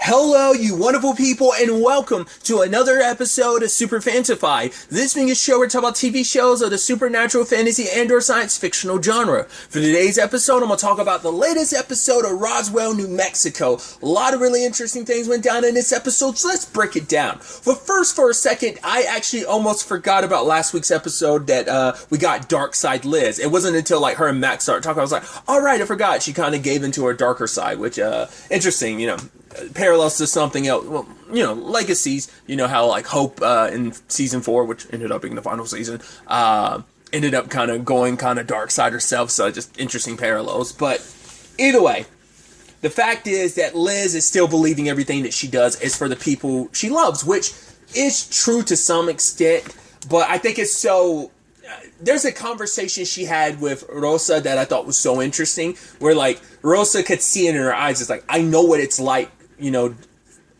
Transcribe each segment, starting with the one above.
Hello, you wonderful people, and welcome to another episode of Super-Fanta-Fi. This being a show where we talk about TV shows of the supernatural, fantasy, and/or science fictional genre. For today's episode, I'm going to talk about the latest episode of Roswell, New Mexico. A lot of really interesting things went down in this episode, so let's break it down. But first, for a second, I actually almost forgot about last week's episode that we got Dark Side Liz. It wasn't until her and Max started talking, I was like, alright, I forgot. She kind of gave into her darker side, which, interesting, parallels to something else. Well, legacies. How Hope in season 4, which ended up being the final season, ended up kind of going dark side herself. So just interesting parallels. But either way, the fact is that Liz is still believing everything that she does is for the people she loves, which is true to some extent. But I think it's so. There's a conversation she had with Rosa that I thought was so interesting, where Rosa could see it in her eyes. It's I know what it's like,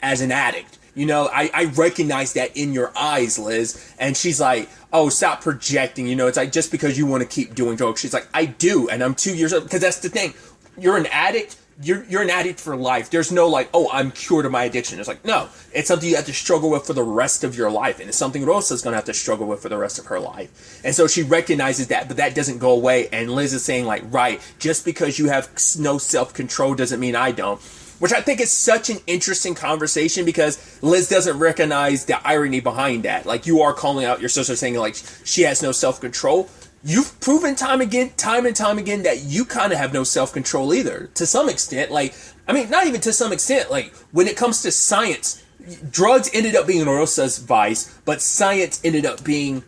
as an addict. I recognize that in your eyes, Liz. And she's like, oh, stop projecting. It's just because you want to keep doing drugs. She's like, I do, and I'm 2 years old. Because that's the thing. You're an addict. You're an addict for life. There's no oh, I'm cured of my addiction. It's no. It's something you have to struggle with for the rest of your life. And it's something Rosa's going to have to struggle with for the rest of her life. And so she recognizes that, but that doesn't go away. And Liz is saying right, just because you have no self-control doesn't mean I don't. Which I think is such an interesting conversation because Liz doesn't recognize the irony behind that. You are calling out your sister saying she has no self-control. You've proven time and time again that you kind of have no self-control either, to some extent. Not even to some extent. When it comes to science, drugs ended up being Rosa's vice, but science ended up being,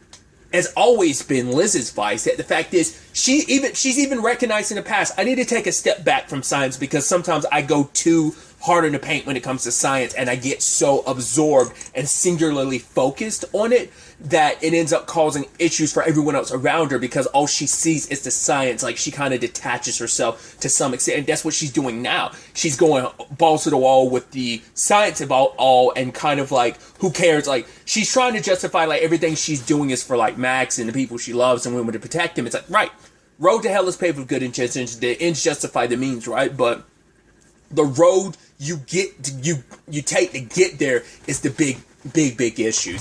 has always been Liz's vice. The fact is, she's even recognized in the past, I need to take a step back from science because sometimes I go too hard in the paint when it comes to science and I get so absorbed and singularly focused on it that it ends up causing issues for everyone else around her because all she sees is the science. She kind of detaches herself to some extent, and that's what she's doing now. She's going balls to the wall with the science about all and kind of who cares? She's trying to justify everything she's doing is for Max and the people she loves and women to protect him. It's right. Road to hell is paved with good intentions. The ends justify the means, right? But the road you take to get there is the big issue.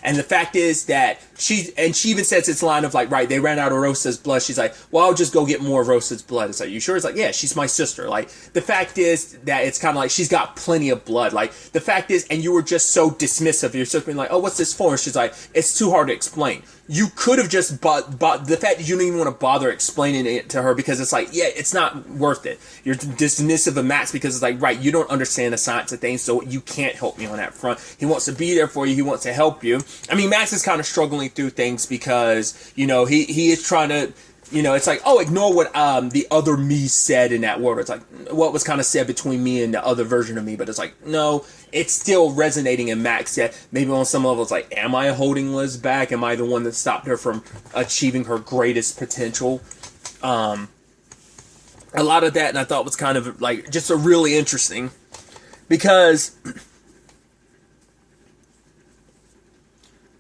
And the fact is that she even says this line of right, they ran out of Rosa's blood. She's like, well, I'll just go get more of Rosa's blood. It's you sure? It's yeah, she's my sister. The fact is that it's kind of she's got plenty of blood. The fact is, and you were just so dismissive. You're just being oh, what's this for? And she's like, it's too hard to explain. You could have just but the fact that you don't even want to bother explaining it to her because it's yeah, it's not worth it. You're dismissive of Max because it's right, you don't understand the science of things, so you can't help me on that front. He wants to be there for you. He wants to help you. Max is kind of struggling through things because, he is trying to, it's oh, ignore what the other me said in that word. It's what was kind of said between me and the other version of me, but it's no, it's still resonating in Max. Yeah, maybe on some level it's am I holding Liz back? Am I the one that stopped her from achieving her greatest potential? A lot of that, and I thought was kind of just a really interesting because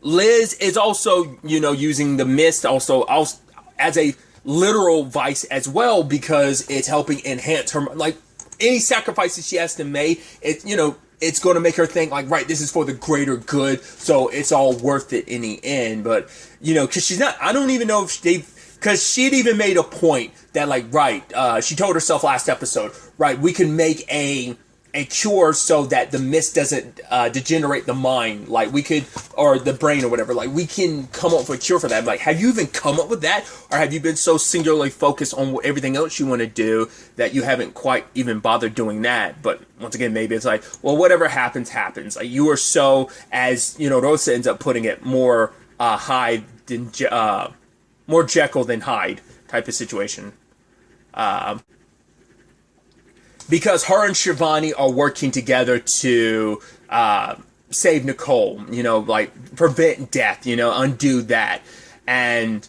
Liz is also, using the mist also as a literal vice as well because it's helping enhance her. Any sacrifices she has to make, it's going to make her think right, this is for the greater good, so it's all worth it in the end. But because she's not, I don't even know if because she'd even made a point that right, she told herself last episode, right, we can make a cure so that the mist doesn't degenerate the mind, we could, or the brain or whatever, we can come up with a cure for that. Have you even come up with that, or have you been so singularly focused on everything else you want to do that you haven't quite even bothered doing that? But once again, maybe it's well, whatever happens you are so, as Rosa ends up putting it, more Hyde than more Jekyll than Hyde type of situation. Because her and Shivani are working together to save Nicole, prevent death, undo that. And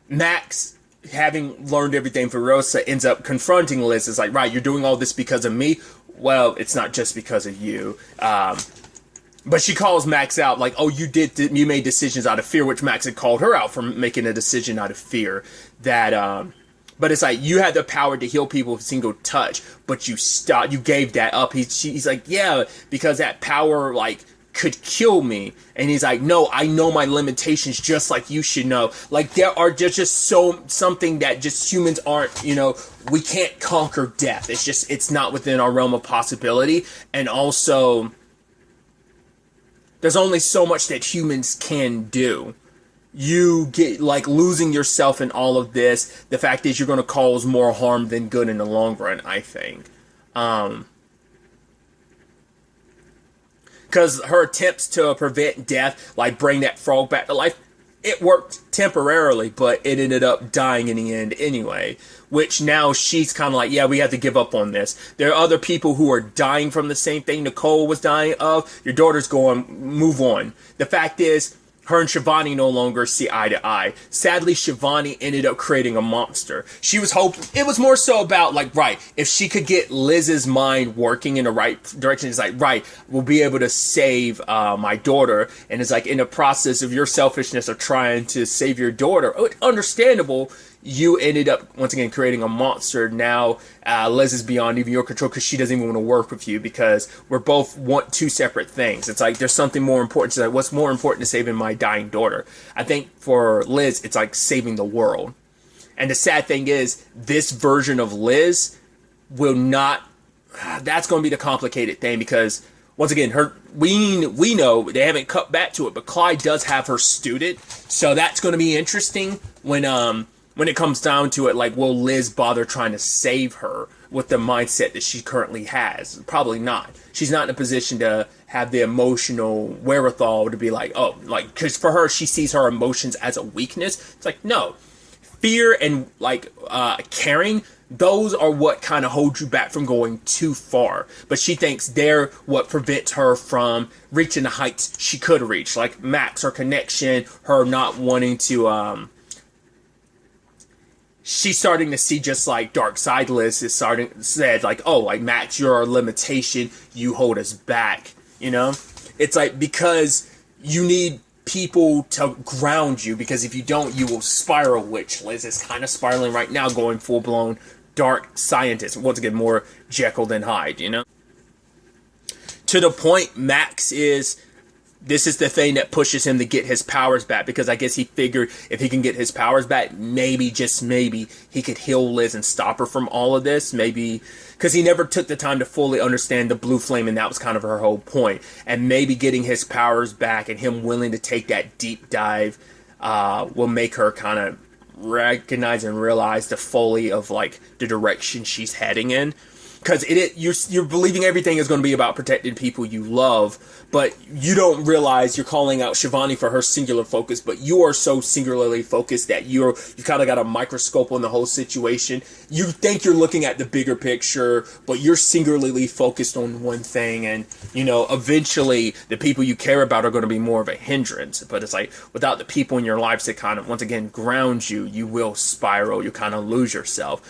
Max, having learned everything from Rosa, ends up confronting Liz. It's right, you're doing all this because of me? Well, it's not just because of you. But she calls Max out oh, you made decisions out of fear, which Max had called her out for making a decision out of fear. That But it's like, you had the power to heal people with a single touch, but you stopped. You gave that up. He's like, yeah, because that power, like, could kill me. And he's like, no, I know my limitations just like you should know. Like, there's just something that just humans aren't, we can't conquer death. It's not within our realm of possibility. And also, there's only so much that humans can do. You get, like, losing yourself in all of this. The fact is, you're going to cause more harm than good in the long run, I think. Because her attempts to prevent death, like bring that frog back to life, it worked temporarily, but it ended up dying in the end anyway. Which now she's kind of like, yeah, we have to give up on this. There are other people who are dying from the same thing Nicole was dying of. Your daughter's going, move on. The fact is, her and Shivani no longer see eye to eye. Sadly, Shivani ended up creating a monster. She was hoping, it was more so about, like, right, if she could get Liz's mind working in the right direction, it's like, right, we'll be able to save my daughter. And it's like, in the process of your selfishness of trying to save your daughter, understandable, you ended up, once again, creating a monster. Now, Liz is beyond even your control because she doesn't even want to work with you because we're both want two separate things. It's like, there's something more important. It's like, what's more important to saving my dying daughter? I think for Liz, it's like saving the world. And the sad thing is, this version of Liz will not, that's going to be the complicated thing because, once again, we know they haven't cut back to it, but Clyde does have her student. So that's going to be interesting when it comes down to it, like, will Liz bother trying to save her with the mindset that she currently has? Probably not. She's not in a position to have the emotional wherewithal to be like, oh, like, because for her, she sees her emotions as a weakness. It's like, no. Fear and, like, caring, those are what kind of hold you back from going too far. But she thinks they're what prevents her from reaching the heights she could reach. Like Max, her connection, her not wanting to, she's starting to see, just like Dark Side Liz is said, like, oh, like, Max, you're our limitation, you hold us back, It's like, because you need people to ground you, because if you don't, you will spiral, which Liz is kind of spiraling right now, going full-blown dark scientist. Once again, more Jekyll than Hyde, To the point, Max is... This is the thing that pushes him to get his powers back, because I guess he figured if he can get his powers back, maybe, just maybe, he could heal Liz and stop her from all of this. Maybe, because he never took the time to fully understand the blue flame, and that was kind of her whole point. And maybe getting his powers back and him willing to take that deep dive will make her kind of recognize and realize the folly of, like, the direction she's heading in. Because you're believing everything is going to be about protecting people you love, but you don't realize you're calling out Shivani for her singular focus, but you are so singularly focused that you kind of got a microscope on the whole situation. You think you're looking at the bigger picture, but you're singularly focused on one thing, and, eventually the people you care about are going to be more of a hindrance. But it's like, without the people in your lives that kind of, once again, ground you, you will spiral, you kind of lose yourself,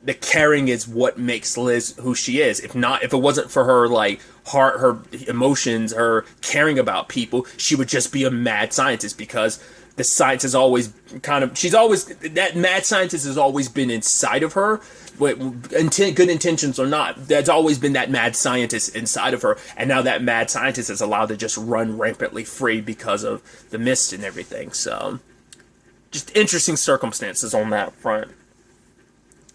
The caring is what makes Liz who she is. If it wasn't for her, like, heart, her emotions, her caring about people, she would just be a mad scientist, because the science has always that mad scientist has always been inside of her. Good intentions or not, there's always been that mad scientist inside of her, and now that mad scientist is allowed to just run rampantly free because of the mist and everything. So, just interesting circumstances on that front.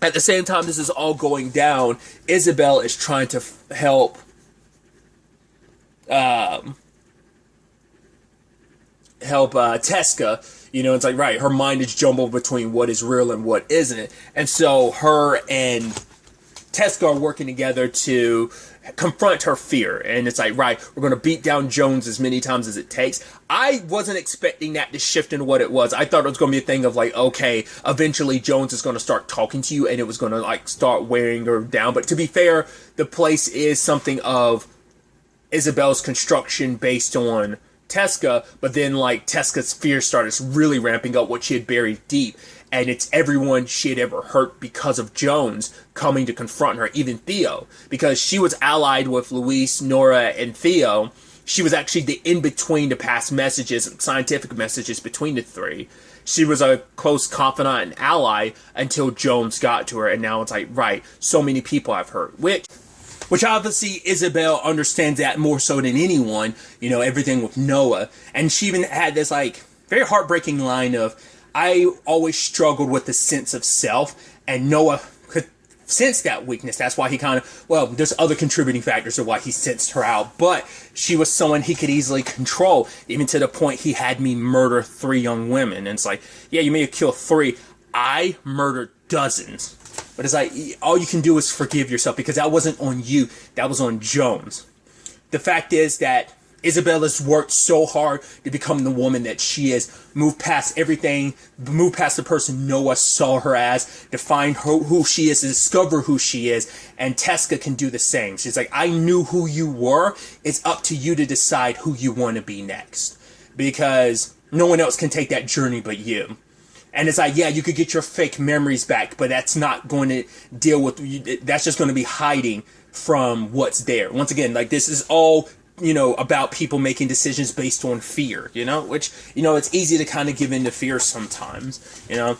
At the same time this is all going down, Isabel is trying to help Teska. It's like, right, her mind is jumbled between what is real and what isn't. And so her and Teska are working together to confront her fear. And it's like, right, we're going to beat down Jones as many times as it takes. I wasn't expecting that to shift into what it was. I thought it was going to be a thing of, like, okay, eventually Jones is going to start talking to you and it was going to, like, start wearing her down. But to be fair, the place is something of Isabel's construction based on Teska, but then, like, Teska's fear started really ramping up what she had buried deep. And it's everyone she had ever hurt because of Jones coming to confront her, even Theo. Because she was allied with Luis, Nora, and Theo. she was actually the in-between to pass messages, scientific messages between the three. She was a close confidant and ally until Jones got to her, and now it's like, right, so many people I've heard. Which obviously Isabel understands that more so than anyone, you know, everything with Noah. And she even had this, like, very heartbreaking line of, I always struggled with the sense of self, and Noah could sense that weakness. That's why he kind of, well, there's other contributing factors of why he sensed her out, but she was someone he could easily control, even to the point he had me murder 3 young women. And it's like, yeah, you may have killed 3. I murdered dozens. But it's like, all you can do is forgive yourself, because that wasn't on you, that was on Jones. The fact is that Isabella's worked so hard to become the woman that she is, move past everything, move past the person Noah saw her as, define who she is, discover who she is, and Tessica can do the same. She's like, I knew who you were, it's up to you to decide who you want to be next, because no one else can take that journey but you. And it's like, yeah, you could get your fake memories back, but that's not going to deal with, that's just going to be hiding from what's there. Once again, like, this is all, you know, about people making decisions based on fear, you know, which, you know, it's easy to kind of give in to fear sometimes, you know.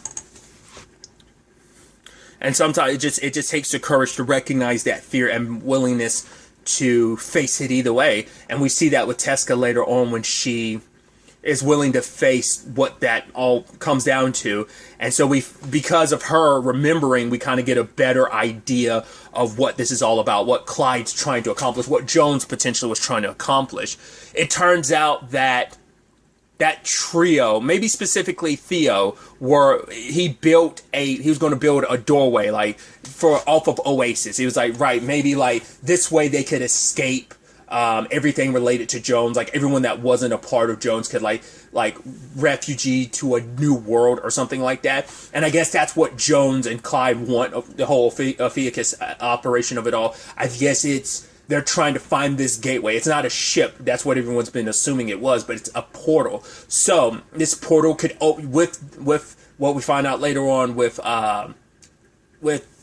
And sometimes it just takes the courage to recognize that fear and willingness to face it either way. And we see that with Tessica later on, when she is willing to face what that all comes down to. And so because of her remembering, we kind of get a better idea of what this is all about, what Clyde's trying to accomplish, what Jones potentially was trying to accomplish. It turns out that that trio, maybe specifically Theo, he was going to build a doorway, like, off of Oasis. He was like, right, maybe like this way they could escape everything related to Jones, like everyone that wasn't a part of Jones could like refugee to a new world or something like that. And I guess that's what Jones and Clyde want, the whole Ophiuchus operation of it all. I guess they're trying to find this gateway. It's not a ship. That's what everyone's been assuming it was, but it's a portal. So this portal could, with what we find out later on with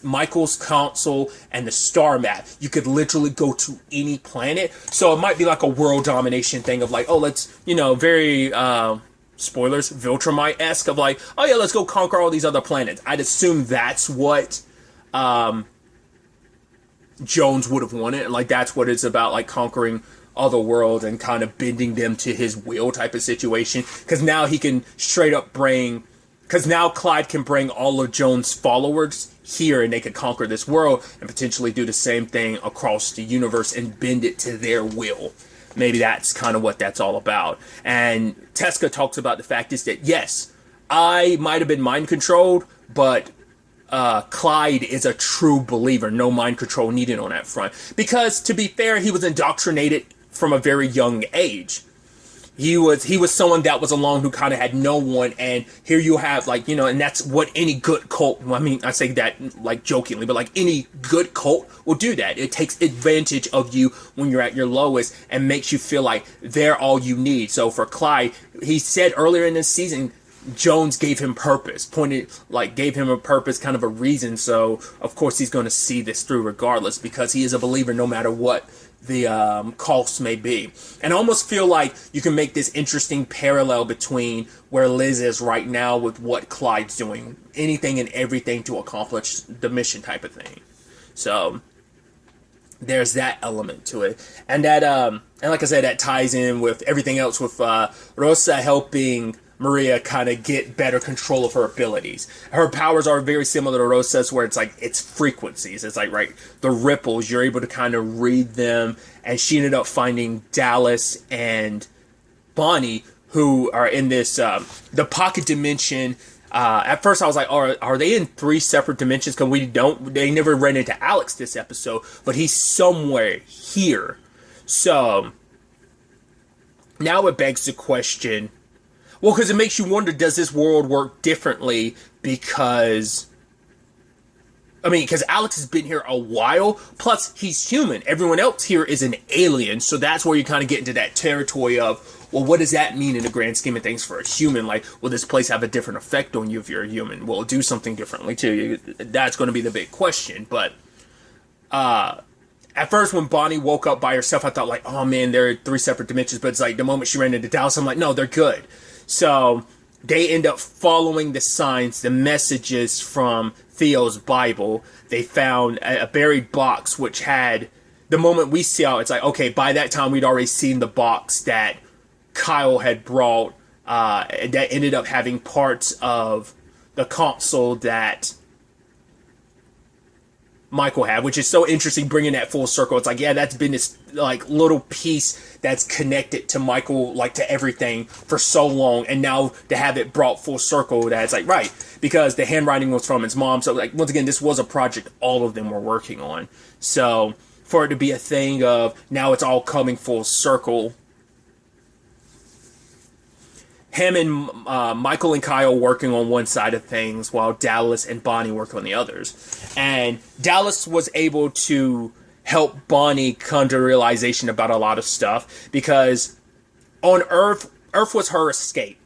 Michael's console and the star map, you could literally go to any planet. So it might be like a world domination thing of like, oh, let's, you know, very spoilers, Viltrumite-esque of like, oh yeah, let's go conquer all these other planets. I'd assume that's what Jones would have wanted, and like that's what it's about, like conquering other worlds and kind of bending them to his will type of situation. Because now he can straight up because now Clyde can bring all of Jones' followers here, and they could conquer this world and potentially do the same thing across the universe and bend it to their will. Maybe that's kind of what that's all about. And Tessica talks about the fact is that, yes, I might have been mind controlled, but Clyde is a true believer. No mind control needed on that front. Because, to be fair, he was indoctrinated from a very young age. He was someone that was alone who kind of had no one, and here you have, like, you know, and that's what any good cult, I mean, I say that, like, jokingly, but, like, any good cult will do that. It takes advantage of you when you're at your lowest and makes you feel like they're all you need. So for Clyde, he said earlier in this season, Jones gave him purpose, gave him a purpose, kind of a reason, so, of course, he's going to see this through regardless, because he is a believer no matter what the cost may be. And I almost feel like you can make this interesting parallel between where Liz is right now with what Clyde's doing. Anything and everything to accomplish the mission type of thing. So there's that element to it. And that and like I said, that ties in with everything else with Rosa helping Maria kind of get better control of her abilities. Her powers are very similar to Rosa's, where it's like, it's frequencies. It's like, right, the ripples, you're able to kind of read them. And she ended up finding Dallas and Bonnie, who are in this, the pocket dimension. At first I was like, are they in 3 separate dimensions? Because they never ran into Alex this episode, but he's somewhere here. So now it begs the question, well, because it makes you wonder, does this world work differently? Because Alex has been here a while, plus he's human. Everyone else here is an alien, so that's where you kind of get into that territory of, well, what does that mean in the grand scheme of things for a human? Like, will this place have a different effect on you if you're a human? Will it do something differently to you? That's going to be the big question, but at first when Bonnie woke up by herself, I thought like, oh man, there are 3 separate dimensions. But it's like the moment she ran into Dallas, I'm like, no, they're good. So they end up following the signs, the messages from Theo's Bible. They found a buried box which had, the moment we saw it, it's like, okay, by that time we'd already seen the box that Kyle had brought, that ended up having parts of the console that Michael had, which is so interesting, bringing that full circle. It's like, yeah, that's been this like little piece that's connected to Michael, like to everything for so long, and now to have it brought full circle, that's like, right, because the handwriting was from his mom. So like, once again, this was a project all of them were working on. So for it to be a thing of now it's all coming full circle, him and Michael and Kyle working on one side of things while Dallas and Bonnie work on the others. And Dallas was able to help Bonnie come to realization about a lot of stuff, because on Earth was her escape.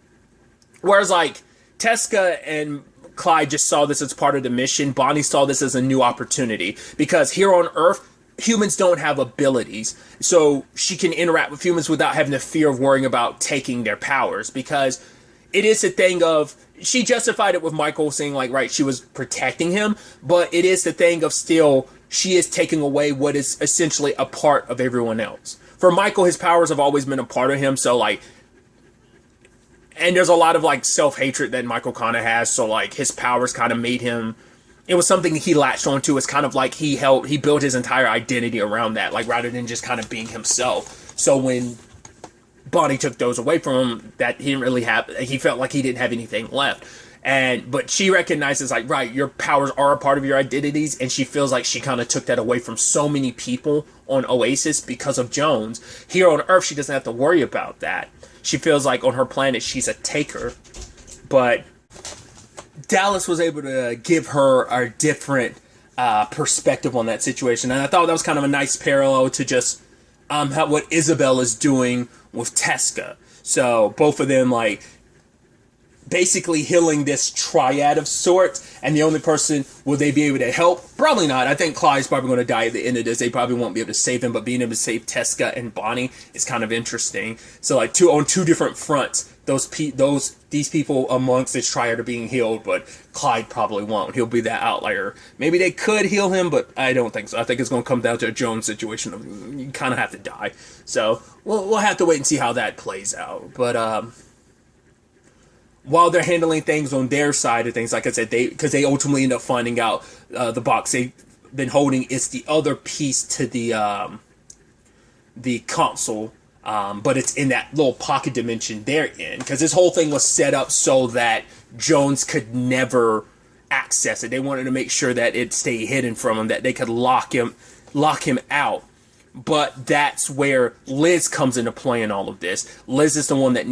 Whereas like Teska and Clyde just saw this as part of the mission, Bonnie saw this as a new opportunity, because here on Earth, humans don't have abilities, so she can interact with humans without having the fear of worrying about taking their powers, because it is a thing of, she justified it with Michael saying like, right, she was protecting him, but it is the thing of still, she is taking away what is essentially a part of everyone else. For Michael, his powers have always been a part of him, so like, and there's a lot of like self-hatred that Michael kind of has, so like his powers kind of made him, it was something he latched onto. It's kind of like he built his entire identity around that, like rather than just kind of being himself. So when Bonnie took those away from him, that he didn't really have, he felt like he didn't have anything left. But she recognizes like, right, your powers are a part of your identities, and she feels like she kind of took that away from so many people on Oasis because of Jones. Here on Earth, she doesn't have to worry about that. She feels like on her planet, she's a taker. But Dallas was able to give her a different perspective on that situation, and I thought that was kind of a nice parallel to just what Isabel is doing with Teska. So both of them like basically healing this triad of sorts, and the only person, will they be able to help? Probably not. I think Clyde's probably going to die at the end of this. They probably won't be able to save him, but being able to save Teska and Bonnie is kind of interesting. So like on two different fronts, these people amongst this triad are being healed, but Clyde probably won't. He'll be that outlier. Maybe they could heal him, but I don't think so. I think it's going to come down to a Jones situation of you kind of have to die. So we'll have to wait and see how that plays out. But while they're handling things on their side of things, like I said, because they ultimately end up finding out the box they've been holding is the other piece to the console. But it's in that little pocket dimension they're in, because this whole thing was set up so that Jones could never access it. They wanted to make sure that it stayed hidden from him, that they could lock him out. But that's where Liz comes into play in all of this. Liz is the one that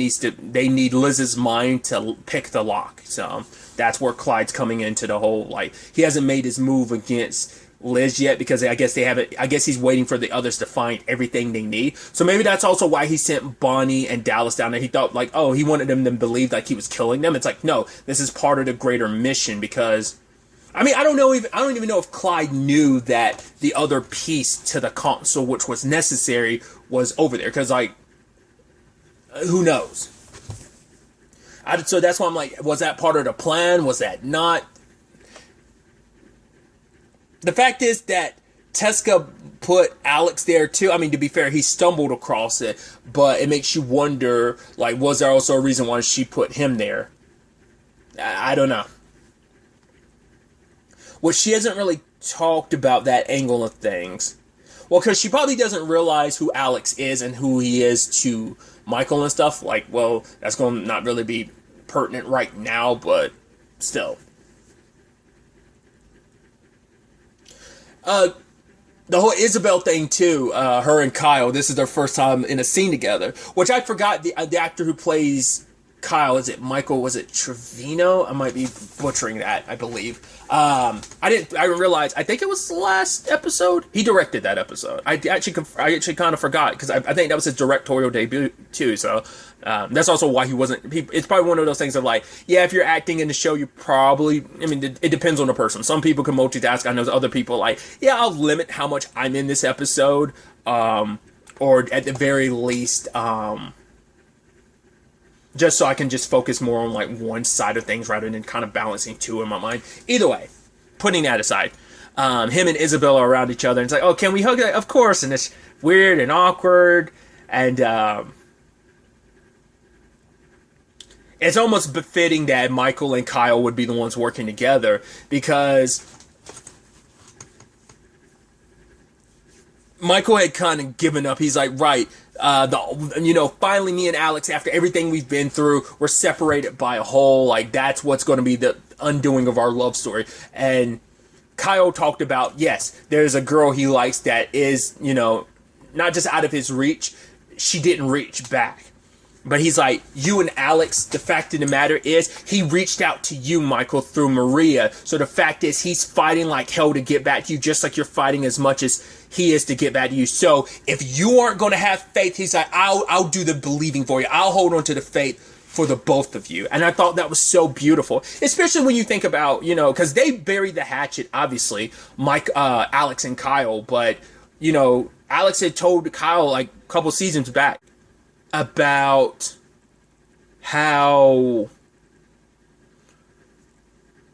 they need Liz's mind to pick the lock. So that's where Clyde's coming into the whole, like, he hasn't made his move against Liz yet, because I guess he's waiting for the others to find everything they need. So maybe that's also why he sent Bonnie and Dallas down there. He thought like, oh, he wanted them to believe like he was killing them. It's like, no, this is part of the greater mission, because I mean, I don't even know if Clyde knew that the other piece to the console, which was necessary, was over there, because like, who knows? So that's why I'm like, was that part of the plan? Was that not? The fact is that Teska put Alex there too. I mean, to be fair, he stumbled across it, but it makes you wonder, like, was there also a reason why she put him there? I don't know. Well, she hasn't really talked about that angle of things. Well, because she probably doesn't realize who Alex is and who he is to Michael and stuff. Like, well, that's going to not really be pertinent right now, but still. The whole Isabel thing too, her and Kyle, this is their first time in a scene together, which I forgot the actor who plays Kyle, is it Michael, was it Trevino? I might be butchering that, I believe. I didn't realize, I think it was the last episode. He directed that episode. I actually kind of forgot, because I think that was his directorial debut, too, so that's also why he wasn't, it's probably one of those things of like, yeah, if you're acting in the show, you probably, I mean, it depends on the person. Some people can multitask. I know other people like, yeah, I'll limit how much I'm in this episode, or at the very least, just so I can just focus more on like one side of things rather than kind of balancing two in my mind. Either way, putting that aside, him and Isabel are around each other, and it's like, oh, can we hug? Of course, and it's weird and awkward, and it's almost befitting that Michael and Kyle would be the ones working together, because Michael had kind of given up. He's like, right, finally me and Alex, after everything we've been through, we're separated by a hole. Like, that's what's going to be the undoing of our love story. And Kyle talked about, yes, there's a girl he likes that is, not just out of his reach. She didn't reach back. But he's like, you and Alex, the fact of the matter is, he reached out to you, Michael, through Maria. So the fact is, he's fighting like hell to get back to you, just like you're fighting as much as he is to get back to you. So if you aren't going to have faith, he's like, I'll do the believing for you. I'll hold on to the faith for the both of you. And I thought that was so beautiful, especially when you think about, because they buried the hatchet, obviously, Alex and Kyle. But, Alex had told Kyle like a couple seasons back about how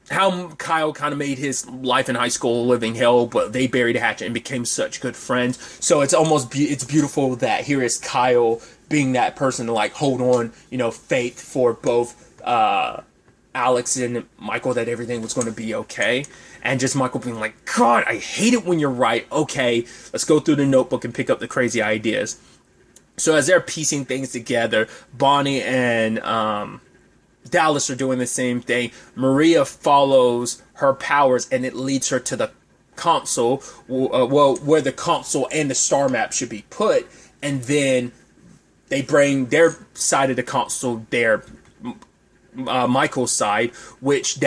Kyle kind of made his life in high school living hell, but they buried a hatchet and became such good friends. So it's almost it's beautiful that here is Kyle being that person to like hold on, faith for both Alex and Michael, that everything was going to be okay. And just Michael being like, God, I hate it when you're right. Okay, let's go through the notebook and pick up the crazy ideas. So as they're piecing things together, Bonnie and Dallas are doing the same thing. Maria follows her powers, and it leads her to the console, where the console and the star map should be put. And then they bring their side of the console, Michael's side, which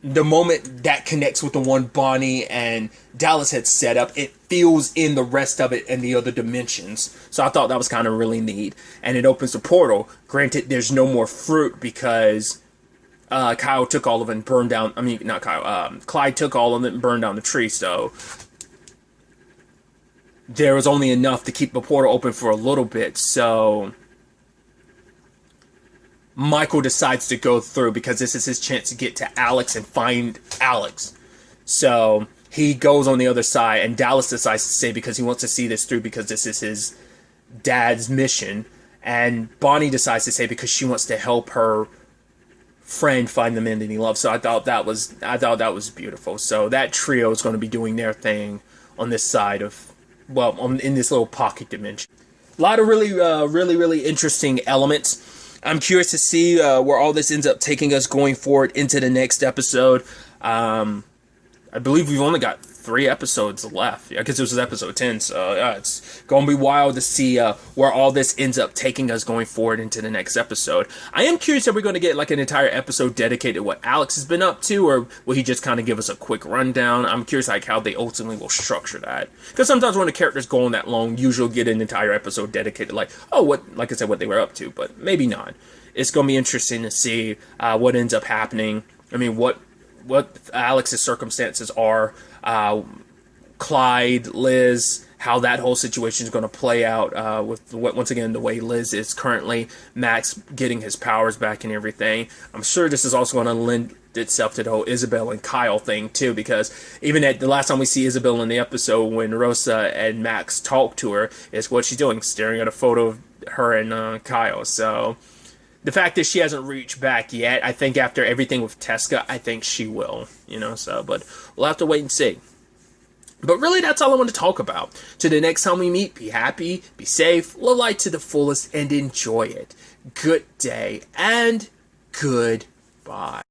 the moment that connects with the one Bonnie and Dallas had set up, it fills in the rest of it and the other dimensions. So I thought that was kind of really neat. And it opens the portal. Granted, there's no more fruit because Kyle took all of it and burned down... I mean, not Kyle. Clyde took all of it and burned down the tree. So there was only enough to keep the portal open for a little bit. So Michael decides to go through because this is his chance to get to Alex and find Alex. So he goes on the other side, and Dallas decides to stay because he wants to see this through because this is his dad's mission. And Bonnie decides to stay because she wants to help her friend find the man that he loves. So I thought that was beautiful. So that trio is going to be doing their thing on this side of, in this little pocket dimension. A lot of really interesting elements. I'm curious to see where all this ends up taking us going forward into the next episode. I believe we've only got 3 episodes left. Yeah, because this was episode 10. So it's going to be wild to see where all this ends up taking us going forward into the next episode. I am curious if we're going to get like an entire episode dedicated to what Alex has been up to, or will he just kind of give us a quick rundown? I'm curious like how they ultimately will structure that. Because sometimes when the characters go on that long, usually get an entire episode dedicated like I said, what they were up to, but maybe not. It's going to be interesting to see what ends up happening. I mean, what Alex's circumstances are, Clyde, Liz, how that whole situation is going to play out with, once again, the way Liz is currently, Max getting his powers back and everything. I'm sure this is also going to lend itself to the whole Isabel and Kyle thing, too, because even at the last time we see Isabel in the episode, when Rosa and Max talk to her, is what she's doing, staring at a photo of her and Kyle. So the fact that she hasn't reached back yet, I think after everything with Tesca, I think she will, but we'll have to wait and see. But really, that's all I want to talk about. To the next time we meet, be happy, be safe, live life to the fullest, and enjoy it. Good day, and goodbye.